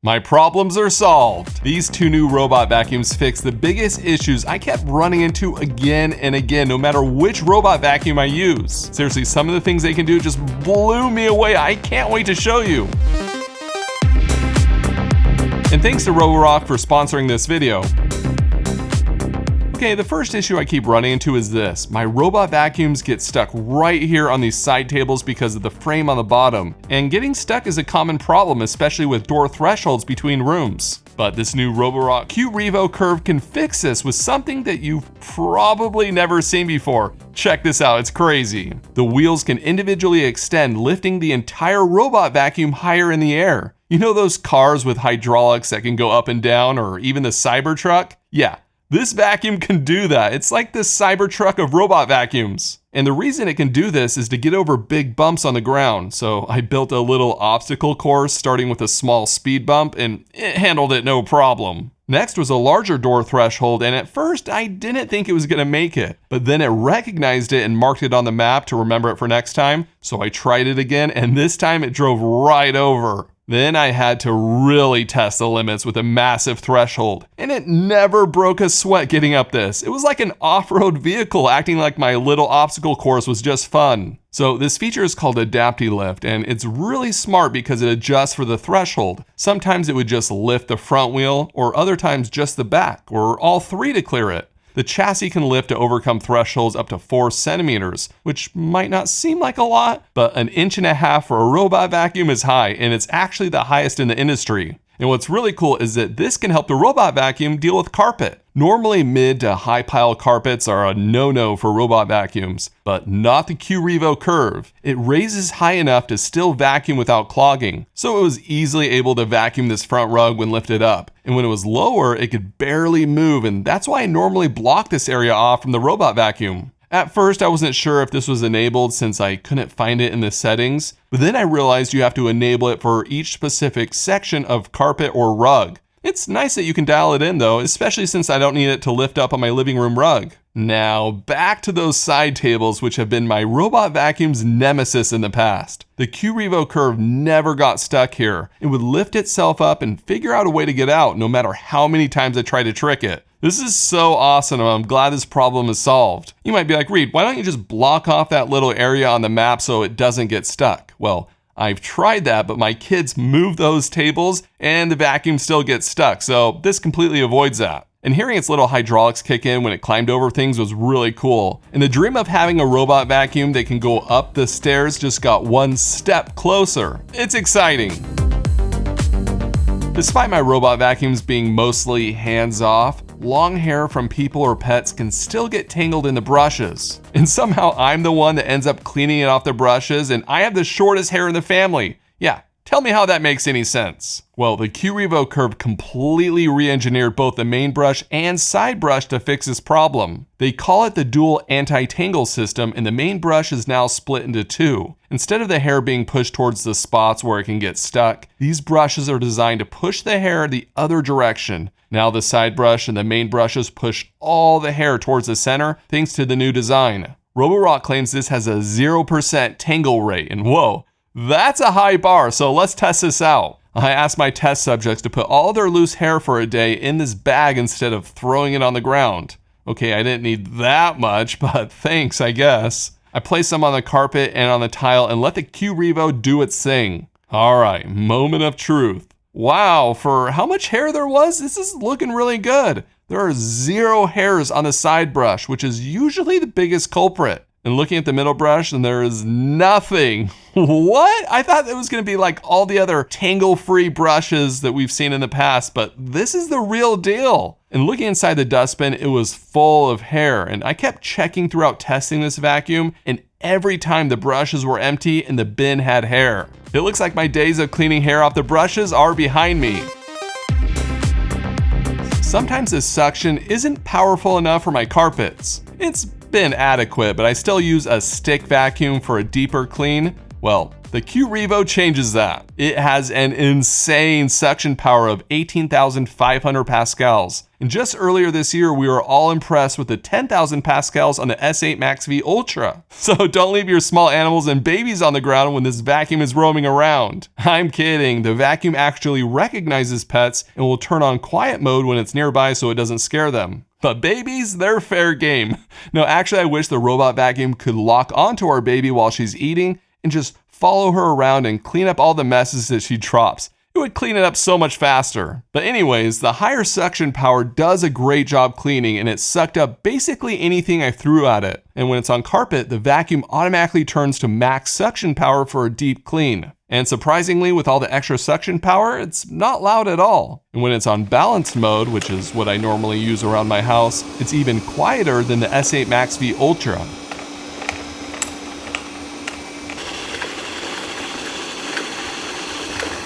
My problems are solved. These two new robot vacuums fix the biggest issues I kept running into again and again, no matter which robot vacuum I use. Seriously, some of the things they can do just blew me away. I can't wait to show you. And thanks to Roborock for sponsoring this video. Okay, the first issue I keep running into is this. My robot vacuums get stuck right here on these side tables because of the frame on the bottom. And getting stuck is a common problem, especially with door thresholds between rooms. But this new Roborock QRevo Curv can fix this with something that you've probably never seen before. Check this out, it's crazy. The wheels can individually extend, lifting the entire robot vacuum higher in the air. You know those cars with hydraulics that can go up and down, or even the Cybertruck? Yeah. This vacuum can do that. It's like the Cybertruck of robot vacuums. And the reason it can do this is to get over big bumps on the ground. So I built a little obstacle course starting with a small speed bump, and it handled it no problem. Next was a larger door threshold, and at first I didn't think it was gonna make it, but then it recognized it and marked it on the map to remember it for next time. So I tried it again, and this time it drove right over. Then I had to really test the limits with a massive threshold, and it never broke a sweat getting up this. It was like an off-road vehicle, acting like my little obstacle course was just fun. So this feature is called AdaptiLift, and it's really smart because it adjusts for the threshold. Sometimes it would just lift the front wheel, or other times just the back, or all three to clear it. The chassis can lift to overcome thresholds up to 4 centimeters, which might not seem like a lot, but 1.5 inches for a robot vacuum is high, and it's actually the highest in the industry. And what's really cool is that this can help the robot vacuum deal with carpet. Normally mid to high pile carpets are a no-no for robot vacuums, but not the QRevo Curv. It raises high enough to still vacuum without clogging, so it was easily able to vacuum this front rug when lifted up. And when it was lower, it could barely move, and that's why I normally block this area off from the robot vacuum. At first, I wasn't sure if this was enabled since I couldn't find it in the settings, but then I realized you have to enable it for each specific section of carpet or rug. It's nice that you can dial it in though, especially since I don't need it to lift up on my living room rug. Now, back to those side tables, which have been my robot vacuum's nemesis in the past. The QRevo Curv never got stuck here. It would lift itself up and figure out a way to get out, no matter how many times I tried to trick it. This is so awesome, and I'm glad this problem is solved. You might be like, Reed, why don't you just block off that little area on the map so it doesn't get stuck? Well, I've tried that, but my kids move those tables and the vacuum still gets stuck, so this completely avoids that. And hearing its little hydraulics kick in when it climbed over things was really cool. And the dream of having a robot vacuum that can go up the stairs just got one step closer. It's exciting. Despite my robot vacuums being mostly hands-off, long hair from people or pets can still get tangled in the brushes. And somehow I'm the one that ends up cleaning it off the brushes, and I have the shortest hair in the family. Yeah, tell me how that makes any sense. Well, the QRevo Curv completely re-engineered both the main brush and side brush to fix this problem. They call it the dual anti-tangle system, and the main brush is now split into 2. Instead of the hair being pushed towards the spots where it can get stuck, these brushes are designed to push the hair the other direction. Now the side brush and the main brushes push all the hair towards the center thanks to the new design. Roborock claims this has a 0% tangle rate, and whoa, that's a high bar, so let's test this out. I asked my test subjects to put all their loose hair for a day in this bag instead of throwing it on the ground. Okay, I didn't need that much, but thanks, I guess. I placed some on the carpet and on the tile and let the QRevo do its thing. All right, moment of truth. Wow, for how much hair there was, this is looking really good. There are 0 hairs on the side brush, which is usually the biggest culprit. And looking at the middle brush, and there is nothing. What? I thought it was gonna be like all the other tangle-free brushes that we've seen in the past, but this is the real deal. And looking inside the dustbin, it was full of hair, and I kept checking throughout testing this vacuum, and every time the brushes were empty and the bin had hair. It looks like my days of cleaning hair off the brushes are behind me. Sometimes this suction isn't powerful enough for my carpets. It's been adequate, but I still use a stick vacuum for a deeper clean. Well, The QRevo changes that. It has an insane suction power of 18,500 pascals. And just earlier this year, we were all impressed with the 10,000 pascals on the S8 Max V Ultra. So don't leave your small animals and babies on the ground when this vacuum is roaming around. I'm kidding. The vacuum actually recognizes pets and will turn on quiet mode when it's nearby so it doesn't scare them. But babies, they're fair game. No, actually, I wish the robot vacuum could lock onto our baby while she's eating and just follow her around and clean up all the messes that she drops. It would clean it up so much faster. But anyways, the higher suction power does a great job cleaning, and it sucked up basically anything I threw at it. And when it's on carpet, the vacuum automatically turns to max suction power for a deep clean. And surprisingly, with all the extra suction power, it's not loud at all. And when it's on balanced mode, which is what I normally use around my house, it's even quieter than the S8 Max V Ultra.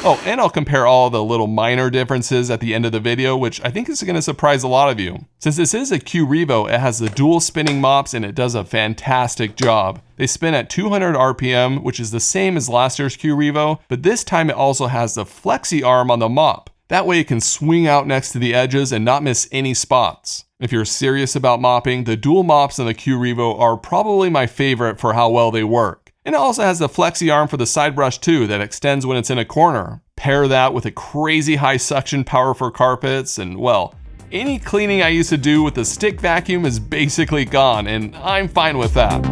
Oh, and I'll compare all the little minor differences at the end of the video, which I think is going to surprise a lot of you. Since this is a QRevo, it has the dual spinning mops and it does a fantastic job. They spin at 200 RPM, which is the same as last year's QRevo, but this time it also has the flexi arm on the mop. That way it can swing out next to the edges and not miss any spots. If you're serious about mopping, the dual mops in the QRevo are probably my favorite for how well they work. And it also has the flexi arm for the side brush too that extends when it's in a corner. Pair that with a crazy high suction power for carpets and, well, any cleaning I used to do with the stick vacuum is basically gone, and I'm fine with that.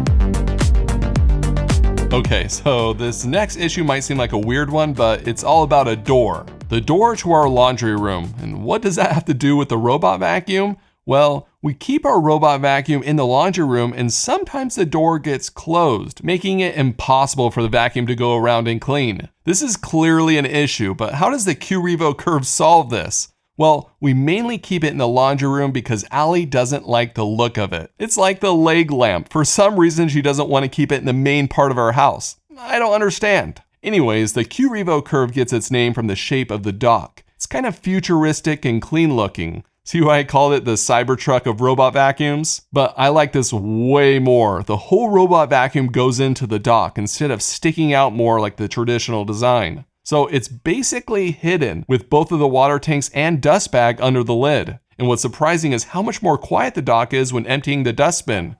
Okay, so this next issue might seem like a weird one, but it's all about a door. The door to our laundry room. And what does that have to do with the robot vacuum? Well, we keep our robot vacuum in the laundry room and sometimes the door gets closed, making it impossible for the vacuum to go around and clean. This is clearly an issue, but how does the QRevo Curv solve this? Well, we mainly keep it in the laundry room because Allie doesn't like the look of it. It's like the leg lamp. For some reason, she doesn't want to keep it in the main part of our house. I don't understand. Anyways, the QRevo Curv gets its name from the shape of the dock. It's kind of futuristic and clean looking. See why I called it the Cybertruck of robot vacuums? But I like this way more. The whole robot vacuum goes into the dock instead of sticking out more like the traditional design. So it's basically hidden with both of the water tanks and dust bag under the lid. And what's surprising is how much more quiet the dock is when emptying the dustbin.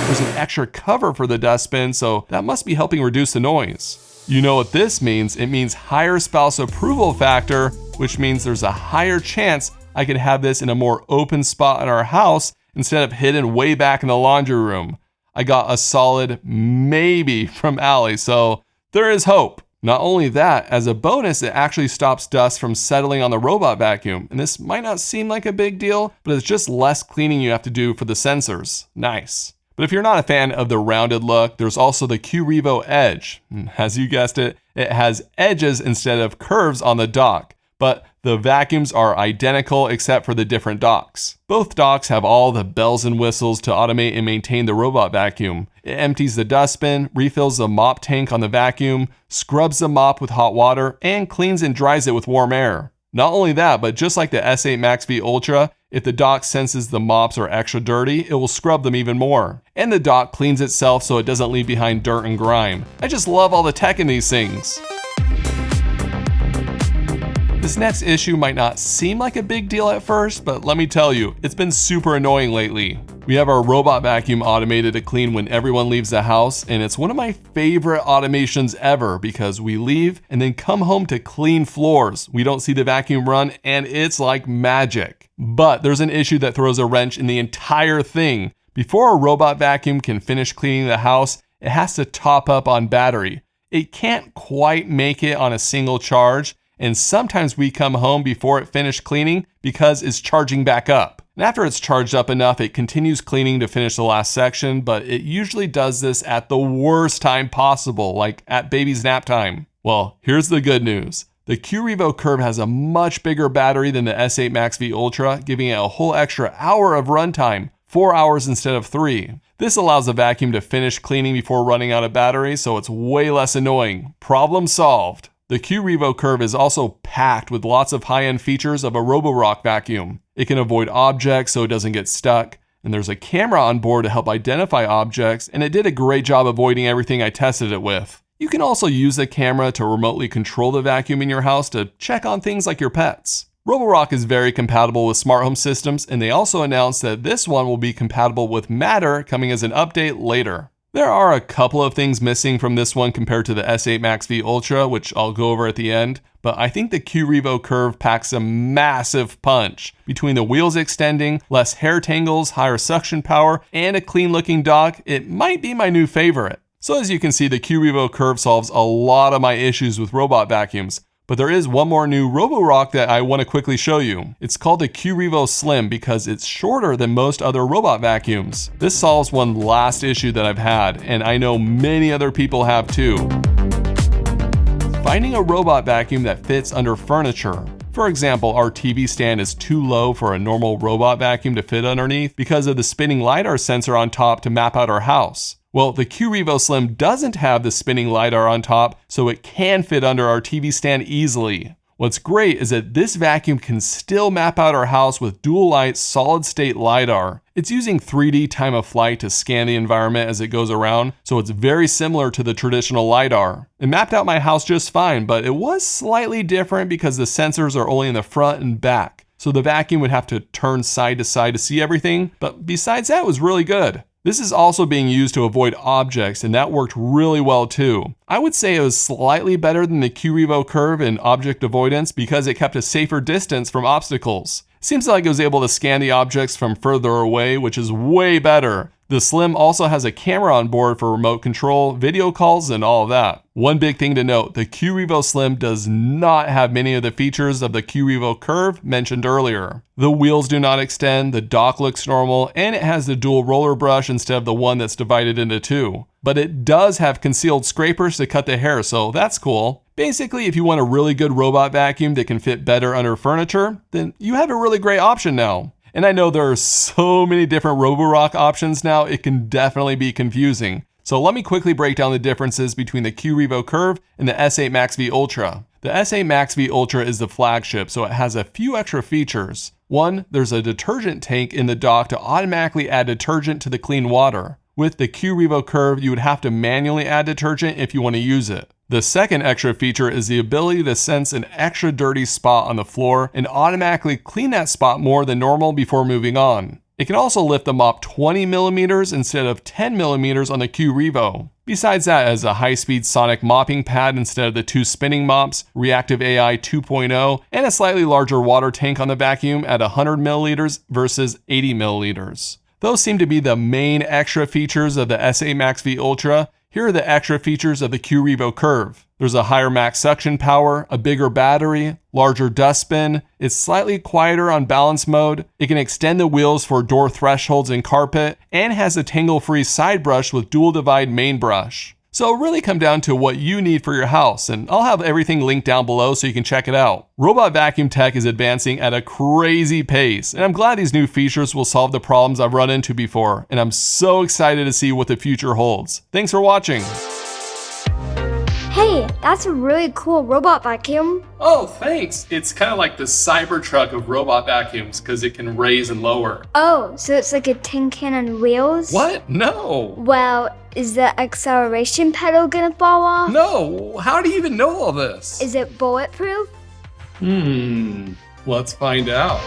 There's an extra cover for the dustbin, so that must be helping reduce the noise. You know what this means? It means higher spouse approval factor, which means there's a higher chance I could have this in a more open spot in our house instead of hidden way back in the laundry room. I got a solid maybe from Allie, so there is hope. Not only that, as a bonus, it actually stops dust from settling on the robot vacuum. And this might not seem like a big deal, but it's just less cleaning you have to do for the sensors. Nice. But if you're not a fan of the rounded look, there's also the QRevo Edge. As you guessed it, it has edges instead of curves on the dock. But the vacuums are identical except for the different docks. Both docks have all the bells and whistles to automate and maintain the robot vacuum. It empties the dustbin, refills the mop tank on the vacuum, scrubs the mop with hot water, and cleans and dries it with warm air. Not only that, but just like the S8 Max V Ultra, if the dock senses the mops are extra dirty, it will scrub them even more. And the dock cleans itself so it doesn't leave behind dirt and grime. I just love all the tech in these things. This next issue might not seem like a big deal at first, but let me tell you, it's been super annoying lately. We have our robot vacuum automated to clean when everyone leaves the house, and it's one of my favorite automations ever because we leave and then come home to clean floors. We don't see the vacuum run, and it's like magic. But there's an issue that throws a wrench in the entire thing. Before a robot vacuum can finish cleaning the house, it has to top up on battery. It can't quite make it on a single charge, and sometimes we come home before it finished cleaning because it's charging back up. And after it's charged up enough, it continues cleaning to finish the last section, but it usually does this at the worst time possible, like at baby's nap time. Well, here's the good news. The QRevo Curv has a much bigger battery than the S8 Max V Ultra, giving it a whole extra hour of runtime, 4 hours instead of 3. This allows the vacuum to finish cleaning before running out of battery, so it's way less annoying. Problem solved. The QRevo Curv is also packed with lots of high-end features of a Roborock vacuum. It can avoid objects so it doesn't get stuck, and there's a camera on board to help identify objects, and it did a great job avoiding everything I tested it with. You can also use the camera to remotely control the vacuum in your house to check on things like your pets. Roborock is very compatible with smart home systems, and they also announced that this one will be compatible with Matter coming as an update later. There are a couple of things missing from this one compared to the S8 Max V Ultra, which I'll go over at the end, but I think the QRevo Curv packs a massive punch. Between the wheels extending, less hair tangles, higher suction power, and a clean looking dock, it might be my new favorite. So as you can see, the QRevo Curv solves a lot of my issues with robot vacuums. But there is one more new Roborock that I want to quickly show you. It's called the QRevo Slim because it's shorter than most other robot vacuums. This solves one last issue that I've had, and I know many other people have too. Finding a robot vacuum that fits under furniture. For example, our TV stand is too low for a normal robot vacuum to fit underneath because of the spinning LiDAR sensor on top to map out our house. Well, the QRevo Slim doesn't have the spinning LiDAR on top, so it can fit under our TV stand easily. What's great is that this vacuum can still map out our house with dual light solid state LiDAR. It's using 3D time of flight to scan the environment as it goes around, so it's very similar to the traditional LiDAR. It mapped out my house just fine, but it was slightly different because the sensors are only in the front and back, so the vacuum would have to turn side to side to see everything, but besides that, it was really good. This is also being used to avoid objects, and that worked really well too. I would say it was slightly better than the QRevo Curv in object avoidance because it kept a safer distance from obstacles. Seems like it was able to scan the objects from further away, which is way better. The Slim also has a camera on board for remote control, video calls, and all of that. One big thing to note, the QRevo Slim does not have many of the features of the QRevo Curv mentioned earlier. The wheels do not extend, the dock looks normal, and it has the dual roller brush instead of the one that's divided into two. But it does have concealed scrapers to cut the hair, so that's cool. Basically, if you want a really good robot vacuum that can fit better under furniture, then you have a really great option now. And I know there are so many different Roborock options now, it can definitely be confusing. So let me quickly break down the differences between the QRevo Curv and the S8 Max V Ultra. The S8 Max V Ultra is the flagship, so it has a few extra features. One, there's a detergent tank in the dock to automatically add detergent to the clean water. With the QRevo Curv, you would have to manually add detergent if you want to use it. The second extra feature is the ability to sense an extra dirty spot on the floor and automatically clean that spot more than normal before moving on. It can also lift the mop 20mm instead of 10mm on the QRevo. Besides that, it has a high-speed sonic mopping pad instead of the two spinning mops, reactive AI 2.0, and a slightly larger water tank on the vacuum at 100ml versus 80ml. Those seem to be the main extra features of the S8 Max V Ultra. Here are the extra features of the QRevo Curv. There's a higher max suction power, a bigger battery, larger dustbin, it's slightly quieter on balance mode, it can extend the wheels for door thresholds and carpet, and has a tangle-free side brush with dual divide main brush. So it'll really come down to what you need for your house, and I'll have everything linked down below so you can check it out. Robot vacuum tech is advancing at a crazy pace, and I'm glad these new features will solve the problems I've run into before, and I'm so excited to see what the future holds. Thanks for watching. Hey, that's a really cool robot vacuum. Oh, thanks. It's kind of like the Cybertruck of robot vacuums because it can raise and lower. Oh, so it's like a tin can on wheels? What? No. Well, is the acceleration pedal gonna fall off? No. How do you even know all this? Is it bulletproof? Let's find out.